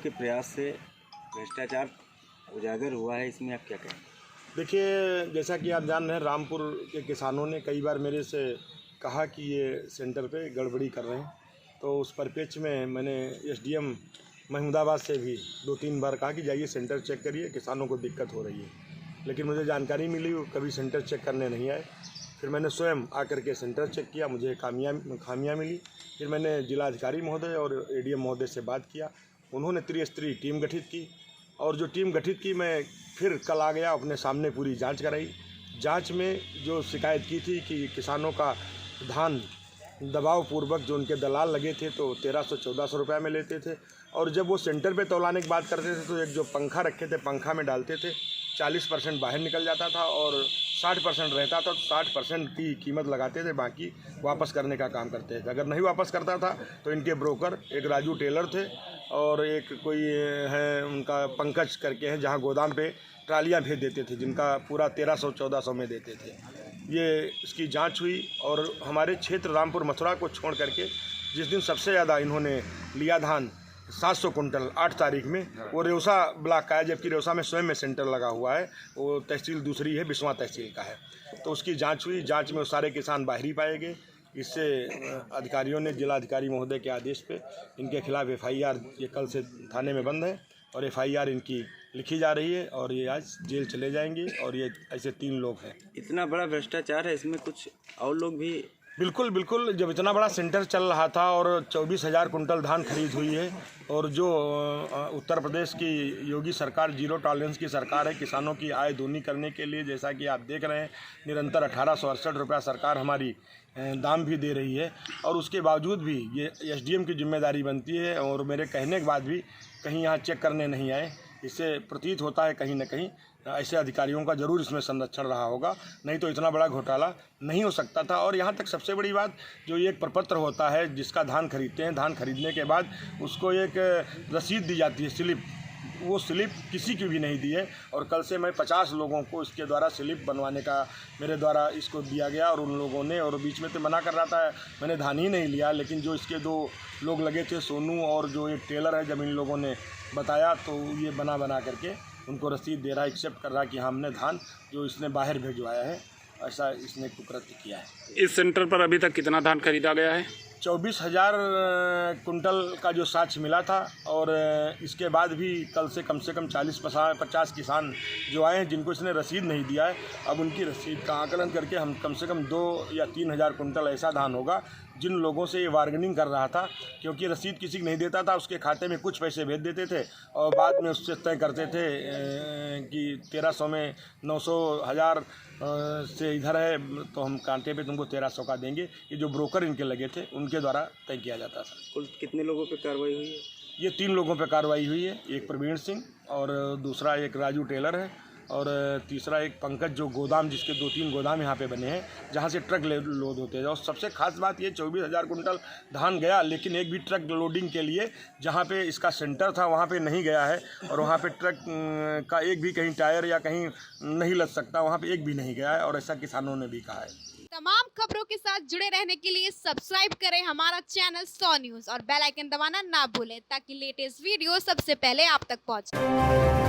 के प्रयास से भ्रष्टाचार उजागर हुआ है, इसमें आप क्या कहें? देखिए, जैसा कि आप जान रहे हैं, रामपुर के किसानों ने कई बार मेरे से कहा कि ये सेंटर पे गड़बड़ी कर रहे हैं, तो उस परिप्रेक्ष्य में मैंने एसडीएम महमूदाबाद से भी 2-3 बार कहा कि जाइए सेंटर चेक करिए, किसानों को दिक्कत हो रही है। लेकिन मुझे जानकारी मिली वो कभी सेंटर चेक करने नहीं आए। फिर मैंने स्वयं आकर के सेंटर चेक किया, मुझे खामियां मिली। फिर मैंने जिलाधिकारी महोदय और एडीएम महोदय से बात किया, उन्होंने त्रिस्तरीय टीम गठित की और जो टीम गठित की मैं फिर कल आ गया, अपने सामने पूरी जांच कराई। जांच में जो शिकायत की थी कि किसानों का धान दबाव पूर्वक जो उनके दलाल लगे थे तो 1300-1400 रुपये में लेते थे, और जब वो सेंटर पे तौलाने की बात करते थे तो एक जो पंखा रखे थे पंखा में डालते थे, 40% बाहर निकल जाता था और 60% रहता था, तो 60% की कीमत लगाते थे, बाकी वापस करने का काम करते थे। अगर नहीं वापस करता था तो इनके ब्रोकर एक राजू टेलर थे और एक कोई है उनका पंकज करके है, जहां गोदाम पे ट्रालियां भेज देते थे जिनका पूरा 1300-1400 में देते थे। ये इसकी जांच हुई और हमारे क्षेत्र रामपुर मथुरा को छोड़ करके जिस दिन सबसे ज़्यादा इन्होंने लिया धान 700 कुंटल 8 तारीख में, वो रेवसा ब्लॉक का है, जबकि रेवसा में स्वयं में सेंटर लगा हुआ है, वो तहसील दूसरी है, बिस्वा तहसील का है। तो उसकी जांच हुई, जांच में वो सारे किसान बाहरी पाए गए। इससे अधिकारियों ने जिलाधिकारी महोदय के आदेश पे इनके खिलाफ एफआईआर ये कल से थाने में बंद है और एफआईआर इनकी लिखी जा रही है और ये आज जेल चले जाएंगे। और ये ऐसे 3 लोग हैं। इतना बड़ा भ्रष्टाचार है, इसमें कुछ और लोग भी? बिल्कुल बिल्कुल, जब इतना बड़ा सेंटर चल रहा था और 24,000 कुंटल धान खरीद हुई है और जो उत्तर प्रदेश की योगी सरकार जीरो टॉलरेंस की सरकार है, किसानों की आय दूनी करने के लिए, जैसा कि आप देख रहे हैं, निरंतर 1868 रुपया सरकार हमारी दाम भी दे रही है, और उसके बावजूद भी ये एसडीएम की जिम्मेदारी बनती है और मेरे कहने के बाद भी कहीं यहाँ चेक करने नहीं आए। इससे प्रतीत होता है कहीं न कहीं ऐसे अधिकारियों का जरूर इसमें संरक्षण रहा होगा, नहीं तो इतना बड़ा घोटाला नहीं हो सकता था। और यहाँ तक सबसे बड़ी बात, जो एक प्रपत्र होता है जिसका धान खरीदते हैं, धान खरीदने के बाद उसको एक रसीद दी जाती है, स्लिप, वो स्लिप किसी की भी नहीं दी है। और कल से मैं 50 लोगों को इसके द्वारा स्लिप बनवाने का मेरे द्वारा इसको दिया गया और उन लोगों ने, और बीच में तो मना कर रहा था, मैंने धान ही नहीं लिया, लेकिन जो इसके 2 लोग लगे थे, सोनू और जो एक टेलर है, जब इन लोगों ने बताया तो ये बना करके उनको रसीद दे रहा है, एक्सेप्ट कर रहा है कि हमने धान जो इसने बाहर भेजवाया है, ऐसा इसने कुकृत्य किया है। इस सेंटर पर अभी तक कितना धान खरीदा गया है? 24,000 कुंटल का जो साक्ष्य मिला था, और इसके बाद भी कल से कम 40-50 किसान जो आए हैं जिनको इसने रसीद नहीं दिया है। अब उनकी रसीद का आकलन करके हम कम से कम 2 या 3,000 कुंटल ऐसा धान होगा जिन लोगों से ये बार्गेनिंग कर रहा था, क्योंकि रसीद किसी को नहीं देता था, उसके खाते में कुछ पैसे भेज देते थे और बाद में उससे तय करते थे कि 1300 में 900 1000 से इधर है तो हम कांटे पे तुमको 1300 का देंगे। ये जो ब्रोकर इनके लगे थे उनके द्वारा तय किया जाता था। कुल कितने लोगों पे कार्रवाई हुई है? ये 3 लोगों पे कार्रवाई हुई है, एक प्रवीण सिंह और दूसरा एक राजू टेलर है और तीसरा एक पंकज, जो गोदाम, जिसके 2-3 गोदाम यहाँ पे बने हैं जहाँ से ट्रक लोड होते हैं। और सबसे खास बात ये 24,000 कुंटल धान गया, लेकिन एक भी ट्रक लोडिंग के लिए जहाँ पे इसका सेंटर था वहाँ पे नहीं गया है, और वहाँ पे ट्रक का एक भी कहीं टायर या कहीं नहीं लग सकता, वहाँ पे एक भी नहीं गया है, और ऐसा किसानों ने भी कहा है। तमाम खबरों के साथ जुड़े रहने के लिए सब्सक्राइब करें हमारा चैनल 100 न्यूज़ और बेल आइकन दबाना ना भूलें ताकि लेटेस्ट वीडियो सबसे पहुंचे आप तक पहुंचे।